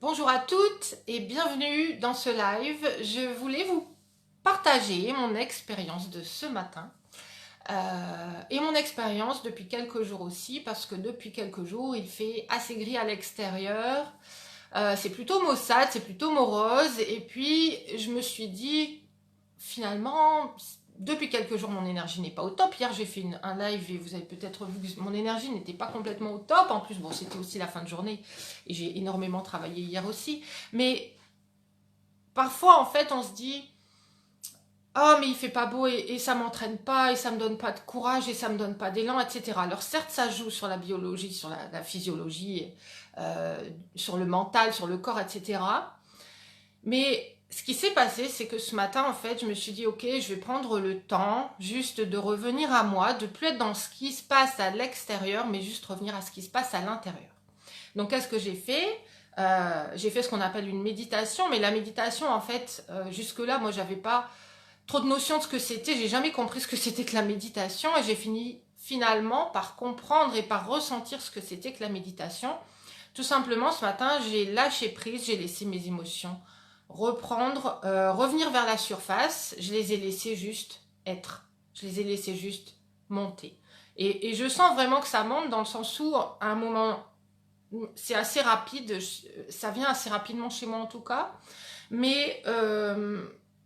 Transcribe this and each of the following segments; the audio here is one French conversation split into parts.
Bonjour à toutes et bienvenue dans ce live. Je voulais vous partager mon expérience de ce matin et mon expérience depuis quelques jours aussi, parce que depuis quelques jours il fait assez gris à l'extérieur. C'est plutôt maussade, c'est plutôt morose, et puis je me suis dit finalement, depuis quelques jours, mon énergie n'est pas au top. Hier, j'ai fait un live et vous avez peut-être vu que mon énergie n'était pas complètement au top. En plus, bon, c'était aussi la fin de journée et j'ai énormément travaillé hier aussi. Mais parfois, en fait, on se dit, oh, mais il fait pas beau et ça m'entraîne pas et ça me donne pas de courage et ça me donne pas d'élan, etc. Alors certes, ça joue sur la biologie, sur la physiologie, sur le mental, sur le corps, etc. Mais ce qui s'est passé, c'est que ce matin, en fait, je me suis dit, ok, je vais prendre le temps juste de revenir à moi, de plus être dans ce qui se passe à l'extérieur, mais juste revenir à ce qui se passe à l'intérieur. Donc, qu'est-ce que j'ai fait? J'ai fait ce qu'on appelle une méditation, mais la méditation, en fait, jusque-là, moi, j'avais pas trop de notion de ce que c'était. J'ai jamais compris ce que c'était que la méditation, et j'ai fini finalement par comprendre et par ressentir ce que c'était que la méditation. Tout simplement, ce matin, j'ai lâché prise, j'ai laissé mes émotions reprendre, revenir vers la surface. Je les ai laissés juste être. Je les ai laissés juste monter. Et je sens vraiment que ça monte dans le sens où, à un moment, c'est assez rapide, ça vient assez rapidement chez moi en tout cas, mais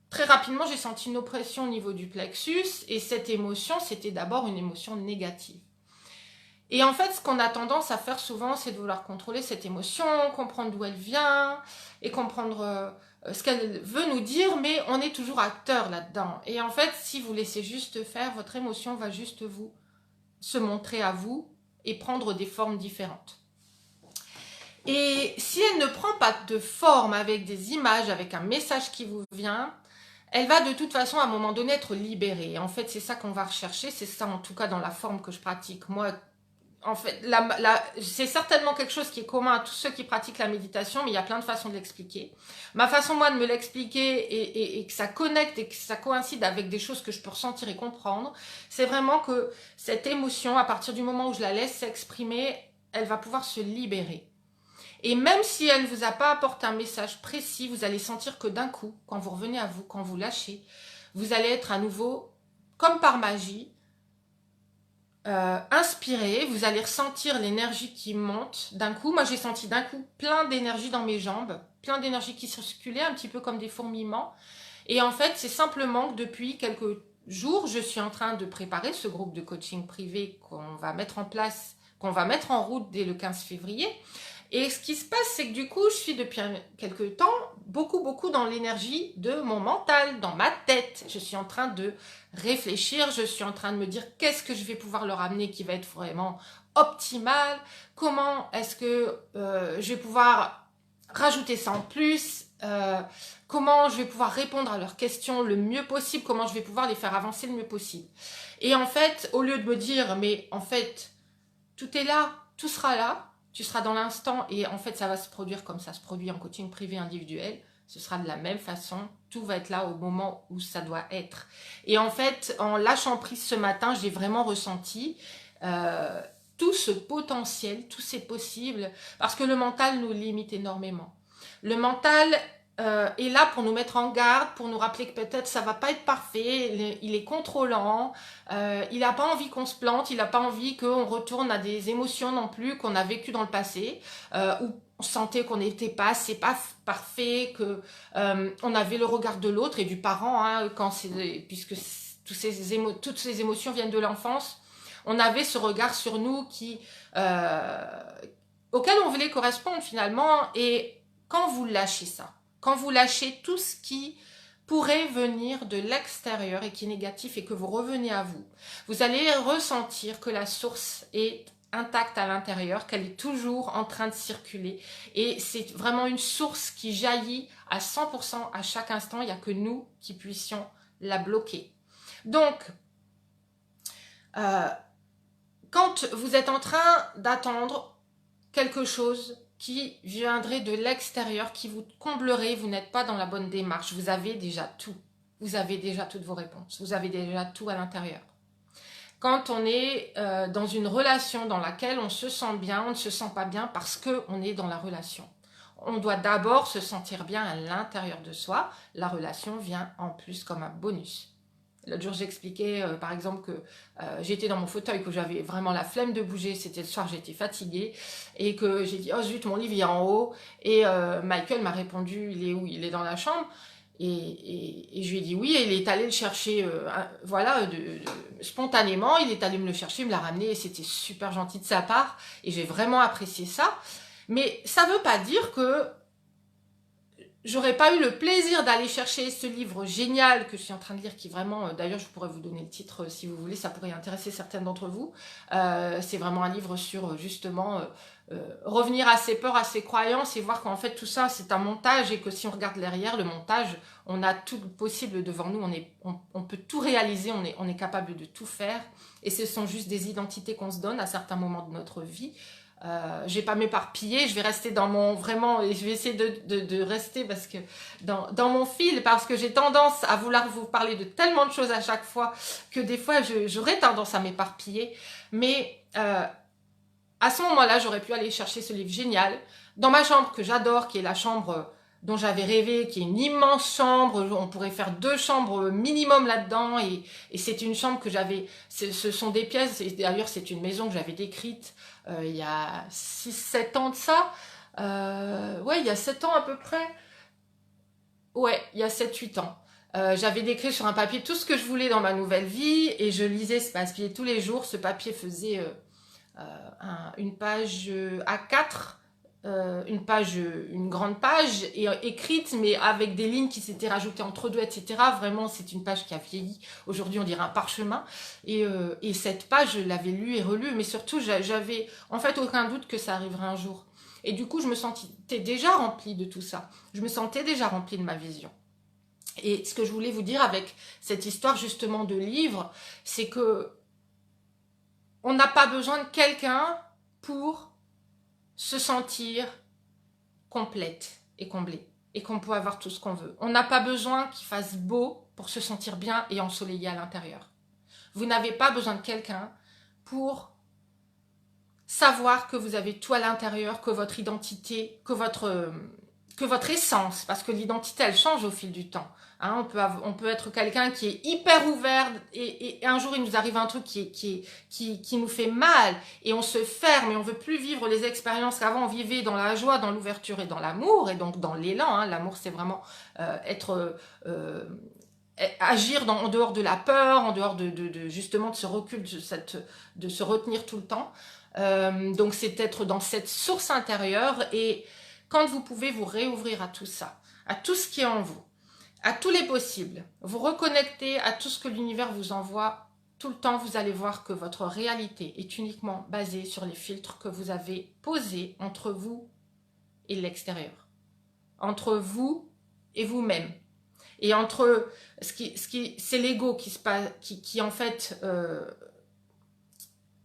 très rapidement, j'ai senti une oppression au niveau du plexus, et cette émotion, c'était d'abord une émotion négative. Et en fait, ce qu'on a tendance à faire souvent, c'est de vouloir contrôler cette émotion, comprendre d'où elle vient et comprendre ce qu'elle veut nous dire, mais on est toujours acteur là-dedans. Et en fait, si vous laissez juste faire, votre émotion va juste vous se montrer à vous et prendre des formes différentes. Et si elle ne prend pas de forme avec des images, avec un message qui vous vient, elle va de toute façon à un moment donné être libérée. En fait, c'est ça qu'on va rechercher, c'est ça en tout cas dans la forme que je pratique. Moi, en fait, c'est certainement quelque chose qui est commun à tous ceux qui pratiquent la méditation, mais il y a plein de façons de l'expliquer. Ma façon, moi, de me l'expliquer et que ça connecte et que ça coïncide avec des choses que je peux ressentir et comprendre, c'est vraiment que cette émotion, à partir du moment où je la laisse s'exprimer, elle va pouvoir se libérer. Et même si elle ne vous a pas apporté un message précis, vous allez sentir que d'un coup, quand vous revenez à vous, quand vous lâchez, vous allez être à nouveau, comme par magie, inspiré, vous allez ressentir l'énergie qui monte d'un coup. Moi, j'ai senti d'un coup plein d'énergie dans mes jambes, plein d'énergie qui circulait, un petit peu comme des fourmillements. Et en fait, c'est simplement que depuis quelques jours, je suis en train de préparer ce groupe de coaching privé qu'on va mettre en place, qu'on va mettre en route dès le 15 février. Et ce qui se passe, c'est que du coup, je suis depuis quelques temps beaucoup dans l'énergie de mon mental, dans ma tête. Je suis en train de réfléchir, je suis en train de me dire qu'est-ce que je vais pouvoir leur amener qui va être vraiment optimal, comment est-ce que je vais pouvoir rajouter ça en plus, comment je vais pouvoir répondre à leurs questions le mieux possible, comment je vais pouvoir les faire avancer le mieux possible. Et en fait, au lieu de me dire, mais en fait, tout est là, tout sera là, tu seras dans l'instant et en fait ça va se produire comme ça se produit en coaching privé individuel, ce sera de la même façon, tout va être là au moment où ça doit être. Et en fait, en lâchant prise ce matin, j'ai vraiment ressenti tout ce potentiel, tous ces possibles, parce que le mental nous limite énormément. Le mental est là pour nous mettre en garde, pour nous rappeler que peut-être ça va pas être parfait, il est contrôlant, il n'a pas envie qu'on se plante, il n'a pas envie qu'on retourne à des émotions non plus qu'on a vécues dans le passé, où on sentait qu'on n'était pas assez parfait, que on avait le regard de l'autre et du parent, hein, puisque toutes ces émotions viennent de l'enfance. On avait ce regard sur nous auquel on voulait correspondre finalement. Et quand vous lâchez ça, quand vous lâchez tout ce qui pourrait venir de l'extérieur et qui est négatif et que vous revenez à vous, vous allez ressentir que la source est intacte à l'intérieur, qu'elle est toujours en train de circuler. Et c'est vraiment une source qui jaillit à 100% à chaque instant. Il n'y a que nous qui puissions la bloquer. Donc, quand vous êtes en train d'attendre quelque chose qui viendrait de l'extérieur, qui vous comblerait, vous n'êtes pas dans la bonne démarche, vous avez déjà tout. Vous avez déjà toutes vos réponses, vous avez déjà tout à l'intérieur. Quand on est dans une relation dans laquelle on se sent bien, on ne se sent pas bien parce qu'on est dans la relation. On doit d'abord se sentir bien à l'intérieur de soi. La relation vient en plus comme un bonus. L'autre jour, j'expliquais par exemple que j'étais dans mon fauteuil, que j'avais vraiment la flemme de bouger. C'était le soir, j'étais fatiguée. Et que j'ai dit, oh zut, mon livre il est en haut. Et Michael m'a répondu, il est où? Il est dans la chambre. Et je lui ai dit oui, et il est allé le chercher, voilà, spontanément, il est allé me le chercher, me l'a ramené, et c'était super gentil de sa part, et j'ai vraiment apprécié ça. Mais ça ne veut pas dire que j'aurais pas eu le plaisir d'aller chercher ce livre génial que je suis en train de lire, qui vraiment, d'ailleurs je pourrais vous donner le titre si vous voulez, ça pourrait intéresser certaines d'entre vous. C'est vraiment un livre sur justement revenir à ses peurs, à ses croyances et voir qu'en fait tout ça c'est un montage et que si on regarde derrière le montage, on a tout possible devant nous, on peut tout réaliser, on est capable de tout faire et ce sont juste des identités qu'on se donne à certains moments de notre vie. Je vais pas m'éparpiller, je vais rester dans mon vraiment, et je vais essayer de rester parce que dans mon fil, parce que j'ai tendance à vouloir vous parler de tellement de choses à chaque fois que des fois j'aurais tendance à m'éparpiller. Mais à ce moment-là, j'aurais pu aller chercher ce livre génial dans ma chambre que j'adore, qui est la chambre dont j'avais rêvé, qui est une immense chambre. On pourrait faire 2 chambres minimum là-dedans, et c'est une chambre que j'avais. Ce sont des pièces, et d'ailleurs c'est une maison que j'avais décrite il y a 6-7 ans de ça. Ouais, il y a 7 ans à peu près. Ouais, il y a 7-8 ans. J'avais décrit sur un papier tout ce que je voulais dans ma nouvelle vie, et je lisais ce papier tous les jours. Ce papier faisait une page A4, une grande page et écrite, mais avec des lignes qui s'étaient rajoutées entre deux, etc. Vraiment, c'est une page qui a vieilli. Aujourd'hui, on dirait un parchemin. Et cette page, je l'avais lue et relue, mais surtout, j'avais en fait aucun doute que ça arriverait un jour. Et du coup, je me sentais déjà remplie de tout ça. Je me sentais déjà remplie de ma vision. Et ce que je voulais vous dire avec cette histoire justement de livre, c'est que on n'a pas besoin de quelqu'un pour se sentir complète et comblée, et qu'on peut avoir tout ce qu'on veut. On n'a pas besoin qu'il fasse beau pour se sentir bien et ensoleillé à l'intérieur. Vous n'avez pas besoin de quelqu'un pour savoir que vous avez tout à l'intérieur, que votre identité, que votre essence, parce que l'identité, elle change au fil du temps. Hein, on peut être quelqu'un qui est hyper ouvert et un jour, il nous arrive un truc qui nous fait mal et on se ferme et on veut plus vivre les expériences qu'avant on vivait dans la joie, dans l'ouverture et dans l'amour et donc dans l'élan. Hein. L'amour, c'est vraiment agir en dehors de la peur, en dehors justement de ce recul, de se retenir tout le temps. Donc c'est être dans cette source intérieure et quand vous pouvez vous réouvrir à tout ça, à tout ce qui est en vous, à tous les possibles, vous reconnecter à tout ce que l'univers vous envoie tout le temps, vous allez voir que votre réalité est uniquement basée sur les filtres que vous avez posés entre vous et l'extérieur, entre vous et vous-même. Et entre c'est l'ego qui en fait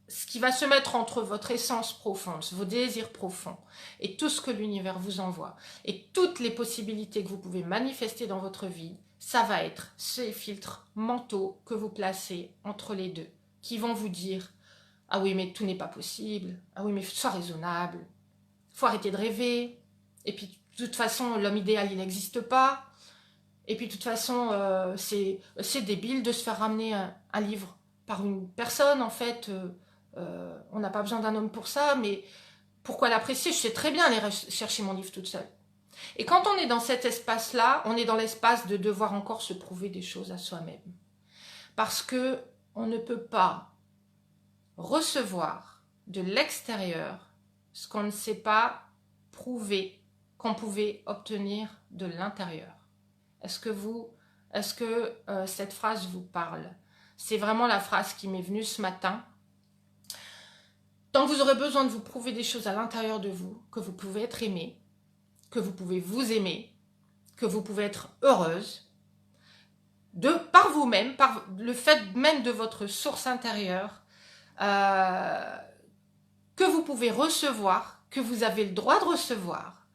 ce qui va se mettre entre votre essence profonde, vos désirs profonds et tout ce que l'univers vous envoie et toutes les possibilités que vous pouvez manifester dans votre vie, ça va être ces filtres mentaux que vous placez entre les deux, qui vont vous dire « Ah oui, mais tout n'est pas possible. Ah oui, mais sois raisonnable. Faut arrêter de rêver. Et puis, de toute façon, l'homme idéal, il n'existe pas. Et puis, de toute façon, c'est débile de se faire ramener un livre par une personne, en fait. On n'a pas besoin d'un homme pour ça, mais pourquoi l'apprécier? Je sais très bien aller chercher mon livre toute seule. » Et quand on est dans cet espace-là, on est dans l'espace de devoir encore se prouver des choses à soi-même. Parce que on ne peut pas recevoir de l'extérieur ce qu'on ne sait pas prouver qu'on pouvait obtenir de l'intérieur. Est-ce que cette phrase vous parle? C'est vraiment la phrase qui m'est venue ce matin. Tant que vous aurez besoin de vous prouver des choses à l'intérieur de vous, que vous pouvez être aimé, que vous pouvez vous aimer, que vous pouvez être heureuse, par vous-même, par le fait même de votre source intérieure, que vous pouvez recevoir, que vous avez le droit de recevoir,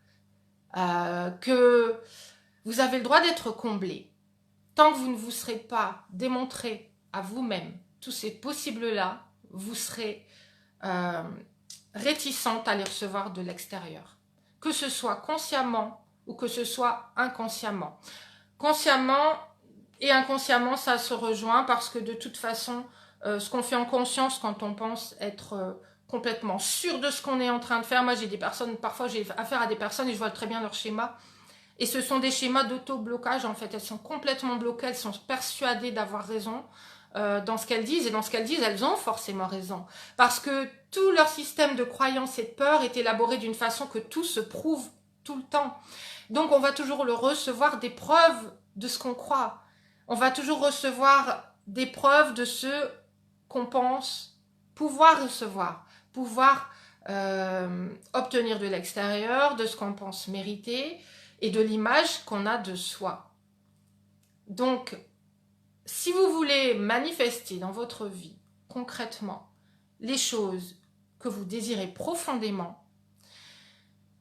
que vous avez le droit d'être comblé. Tant que vous ne vous serez pas démontré à vous-même tous ces possibles-là, vous serez réticente à les recevoir de l'extérieur. que ce soit consciemment ou que ce soit inconsciemment. Consciemment et inconsciemment, ça se rejoint parce que de toute façon, ce qu'on fait en conscience quand on pense être complètement sûr de ce qu'on est en train de faire. Moi, j'ai des personnes, parfois j'ai affaire à des personnes et je vois très bien leur schéma. Et ce sont des schémas d'auto-blocage, en fait. Elles sont complètement bloquées, elles sont persuadées d'avoir raison dans ce qu'elles disent. Et dans ce qu'elles disent, elles ont forcément raison. Parce que tout leur système de croyance et de peur est élaboré d'une façon que tout se prouve tout le temps. Donc, on va toujours le recevoir des preuves de ce qu'on croit. On va toujours recevoir des preuves de ce qu'on pense pouvoir recevoir, pouvoir obtenir de l'extérieur, de ce qu'on pense mériter et de l'image qu'on a de soi. Donc, si vous voulez manifester dans votre vie, concrètement, les choses que vous désirez profondément,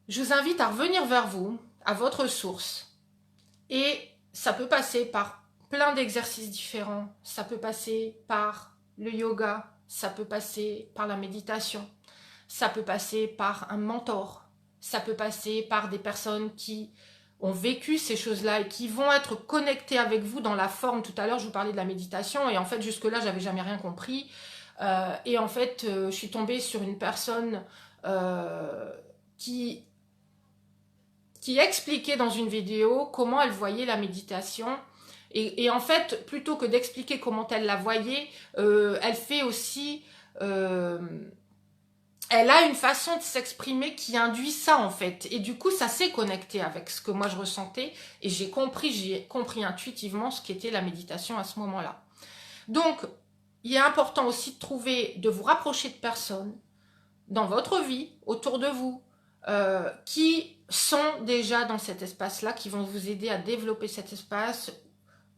je vous invite à revenir vers vous, à votre source. Et ça peut passer par plein d'exercices différents. Ça peut passer par le yoga, ça peut passer par la méditation, ça peut passer par un mentor, ça peut passer par des personnes qui ont vécu ces choses-là et qui vont être connectées avec vous dans la forme. Tout à l'heure, je vous parlais de la méditation et en fait, jusque-là, j'avais jamais rien compris. Et en fait, je suis tombée sur une personne qui expliquait dans une vidéo comment elle voyait la méditation. Et en fait, plutôt que d'expliquer comment elle la voyait, elle fait aussi... elle a une façon de s'exprimer qui induit ça, en fait. Et du coup, ça s'est connecté avec ce que moi je ressentais. Et j'ai compris intuitivement ce qu'était la méditation à ce moment-là. Donc, il est important aussi de trouver, de vous rapprocher de personnes dans votre vie, autour de vous, qui sont déjà dans cet espace-là, qui vont vous aider à développer cet espace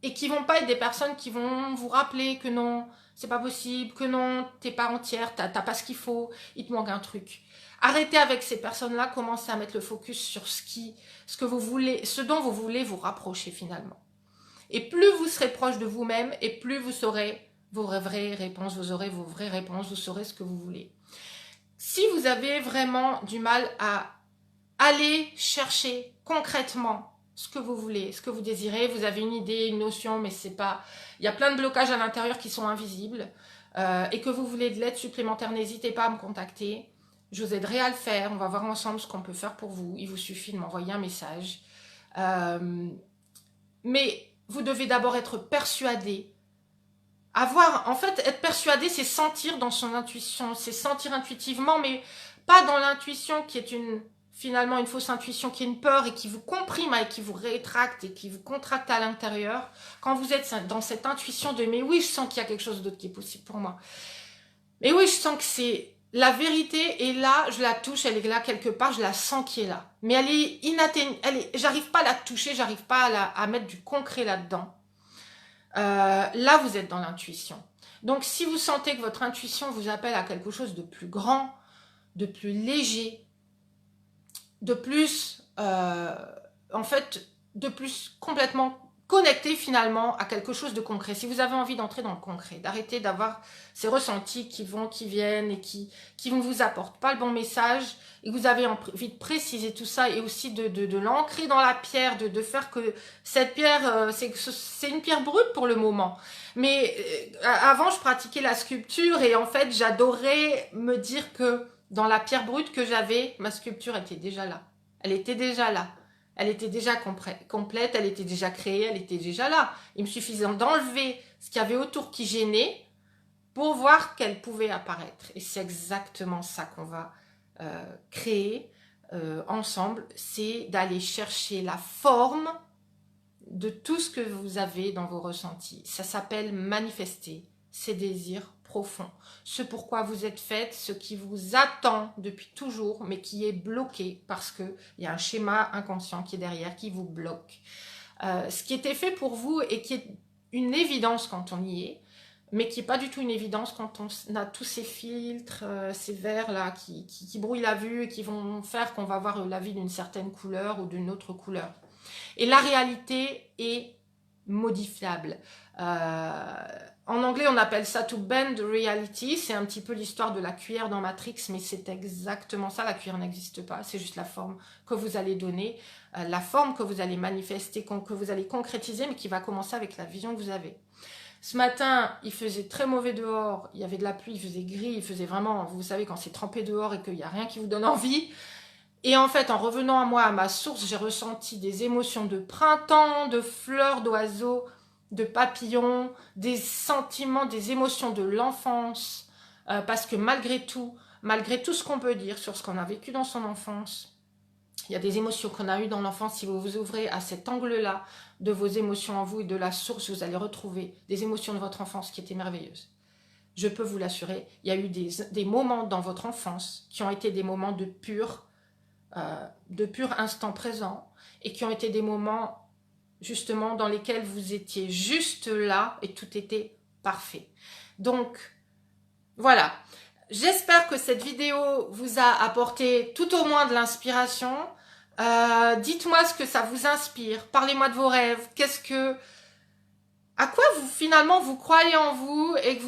et qui vont pas être des personnes qui vont vous rappeler que non, c'est pas possible, que non, t'es pas entière, t'as pas ce qu'il faut, il te manque un truc. Arrêtez avec ces personnes-là, commencez à mettre le focus sur ce que vous voulez, ce dont vous voulez vous rapprocher finalement. Et plus vous serez proche de vous-même et plus vous saurez vos vraies réponses, vous aurez vos vraies réponses, vous saurez ce que vous voulez. Si vous avez vraiment du mal à aller chercher concrètement ce que vous voulez, ce que vous désirez, vous avez une idée, une notion, mais c'est pas... Il y a plein de blocages à l'intérieur qui sont invisibles et que vous voulez de l'aide supplémentaire, n'hésitez pas à me contacter. Je vous aiderai à le faire. On va voir ensemble ce qu'on peut faire pour vous. Il vous suffit de m'envoyer un message. Mais vous devez d'abord être persuadé. En fait, être persuadé, c'est sentir dans son intuition. C'est sentir intuitivement, mais pas dans l'intuition qui est finalement une fausse intuition, qui est une peur et qui vous comprime et qui vous rétracte et qui vous contracte à l'intérieur. Quand vous êtes dans cette intuition de « mais oui, je sens qu'il y a quelque chose d'autre qui est possible pour moi. Mais oui, je sens que c'est la vérité et là, je la touche, elle est là quelque part, je la sens qui est là. Mais elle est inatteignable, j'arrive pas à la toucher, j'arrive pas à mettre du concret là-dedans. » Là, vous êtes dans l'intuition. Donc, si vous sentez que votre intuition vous appelle à quelque chose de plus grand, de plus léger, de plus, en fait, de plus complètement connecté finalement à quelque chose de concret. Si vous avez envie d'entrer dans le concret, d'arrêter d'avoir ces ressentis qui viennent et qui ne vous apportent pas le bon message, et que vous avez envie de préciser tout ça et aussi de l'ancrer dans la pierre, de faire que cette pierre, c'est une pierre brute pour le moment. Mais avant, je pratiquais la sculpture et en fait, j'adorais me dire que dans la pierre brute que j'avais, ma sculpture était déjà là. Elle était déjà là. Elle était déjà complète, elle était déjà créée, elle était déjà là. Il me suffisait d'enlever ce qu'il y avait autour qui gênait pour voir qu'elle pouvait apparaître. Et c'est exactement ça qu'on va créer ensemble, c'est d'aller chercher la forme de tout ce que vous avez dans vos ressentis. Ça s'appelle manifester ces désirs profonds. Ce pourquoi vous êtes faite, ce qui vous attend depuis toujours, mais qui est bloqué parce qu'il y a un schéma inconscient qui est derrière, qui vous bloque. Ce qui était fait pour vous et qui est une évidence quand on y est, mais qui n'est pas du tout une évidence quand on a tous ces filtres, ces verres-là qui brouillent la vue et qui vont faire qu'on va voir la vie d'une certaine couleur ou d'une autre couleur. Et la réalité est modifiable. En anglais, on appelle ça to bend reality. C'est un petit peu l'histoire de la cuillère dans Matrix, mais c'est exactement ça. La cuillère n'existe pas, c'est juste la forme que vous allez donner, la forme que vous allez manifester, que vous allez concrétiser, mais qui va commencer avec la vision que vous avez. Ce matin, il faisait très mauvais dehors, il y avait de la pluie, il faisait gris, il faisait vraiment, vous savez, quand c'est trempé dehors et qu'il n'y a rien qui vous donne envie. Et en fait, en revenant à moi, à ma source, j'ai ressenti des émotions de printemps, de fleurs d'oiseaux, de papillons, des sentiments, des émotions de l'enfance. Parce que malgré tout ce qu'on peut dire sur ce qu'on a vécu dans son enfance, il y a des émotions qu'on a eues dans l'enfance. Si vous vous ouvrez à cet angle-là de vos émotions en vous et de la source, vous allez retrouver des émotions de votre enfance qui étaient merveilleuses. Je peux vous l'assurer, il y a eu des moments dans votre enfance qui ont été des moments de pur instant présent et qui ont été des moments justement dans lesquels vous étiez juste là et tout était parfait. Donc voilà, j'espère que cette vidéo vous a apporté tout au moins de l'inspiration. Dites-moi ce que ça vous inspire, parlez-moi de vos rêves, à quoi vous finalement vous croyez en vous et que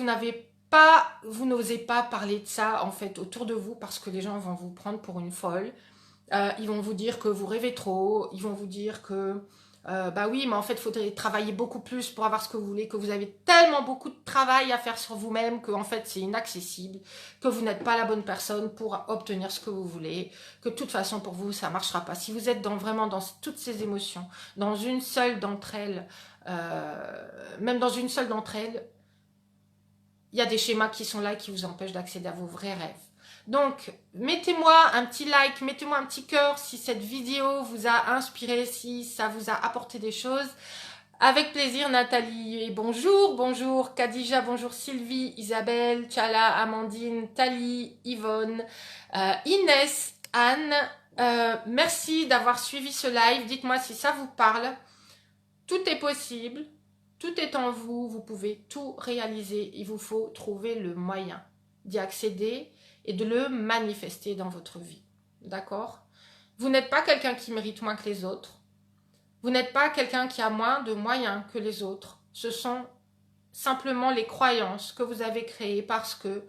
vous n'osez pas parler de ça en fait autour de vous parce que les gens vont vous prendre pour une folle. Ils vont vous dire que vous rêvez trop, ils vont vous dire que bah oui, mais en fait, il faudrait travailler beaucoup plus pour avoir ce que vous voulez, que vous avez tellement beaucoup de travail à faire sur vous-même que en fait, c'est inaccessible, que vous n'êtes pas la bonne personne pour obtenir ce que vous voulez, que de toute façon, pour vous, ça ne marchera pas. Si vous êtes vraiment dans toutes ces émotions, dans une seule d'entre elles, même dans une seule d'entre elles, il y a des schémas qui sont là et qui vous empêchent d'accéder à vos vrais rêves. Donc, mettez-moi un petit like, mettez-moi un petit cœur si cette vidéo vous a inspiré, si ça vous a apporté des choses. Avec plaisir, Nathalie. Et bonjour, bonjour, Khadija, bonjour Sylvie, Isabelle, Tchala, Amandine, Tali, Yvonne, Inès, Anne. Merci d'avoir suivi ce live. Dites-moi si ça vous parle. Tout est possible, tout est en vous, vous pouvez tout réaliser. Il vous faut trouver le moyen d'y accéder et de le manifester dans votre vie. D'accord? Vous n'êtes pas quelqu'un qui mérite moins que les autres. Vous n'êtes pas quelqu'un qui a moins de moyens que les autres. Ce sont simplement les croyances que vous avez créées parce que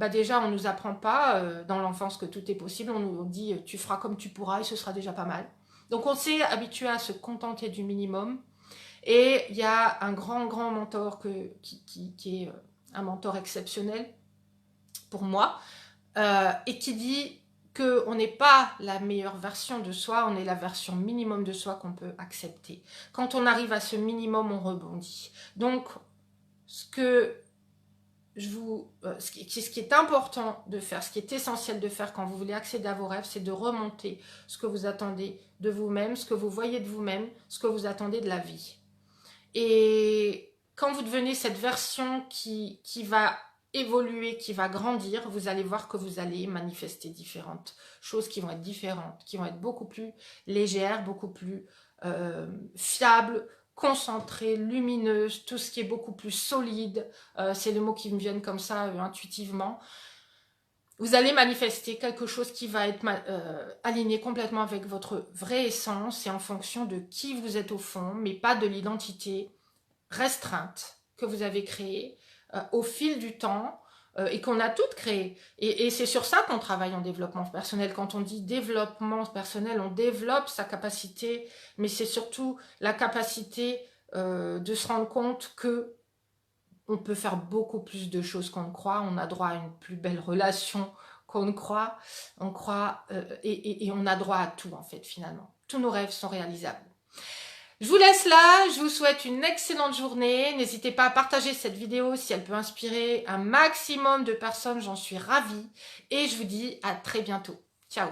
déjà, on ne nous apprend pas dans l'enfance que tout est possible. On nous dit « tu feras comme tu pourras » et ce sera déjà pas mal. Donc, on s'est habitué à se contenter du minimum. Et il y a un grand mentor qui est un mentor exceptionnel pour moi, et qui dit qu'on n'est pas la meilleure version de soi, on est la version minimum de soi qu'on peut accepter. Quand on arrive à ce minimum, on rebondit. Donc, ce qui est important de faire, ce qui est essentiel de faire quand vous voulez accéder à vos rêves, c'est de remonter ce que vous attendez de vous-même, ce que vous voyez de vous-même, ce que vous attendez de la vie. Et quand vous devenez cette version qui va évoluer, qui va grandir, vous allez voir que vous allez manifester différentes choses qui vont être différentes, qui vont être beaucoup plus légères, beaucoup plus fiables, concentrées, lumineuses, tout ce qui est beaucoup plus solide, c'est le mot qui me vient comme ça intuitivement. Vous allez manifester quelque chose qui va être aligné complètement avec votre vraie essence et en fonction de qui vous êtes au fond, mais pas de l'identité restreinte que vous avez créée au fil du temps et qu'on a toutes créées. Et c'est sur ça qu'on travaille en développement personnel. Quand on dit développement personnel, on développe sa capacité, mais c'est surtout la capacité de se rendre compte que on peut faire beaucoup plus de choses qu'on ne croit. On a droit à une plus belle relation qu'on ne croit. On croit et on a droit à tout en fait finalement. Tous nos rêves sont réalisables. Je vous laisse là, je vous souhaite une excellente journée. N'hésitez pas à partager cette vidéo si elle peut inspirer un maximum de personnes, j'en suis ravie. Et je vous dis à très bientôt. Ciao!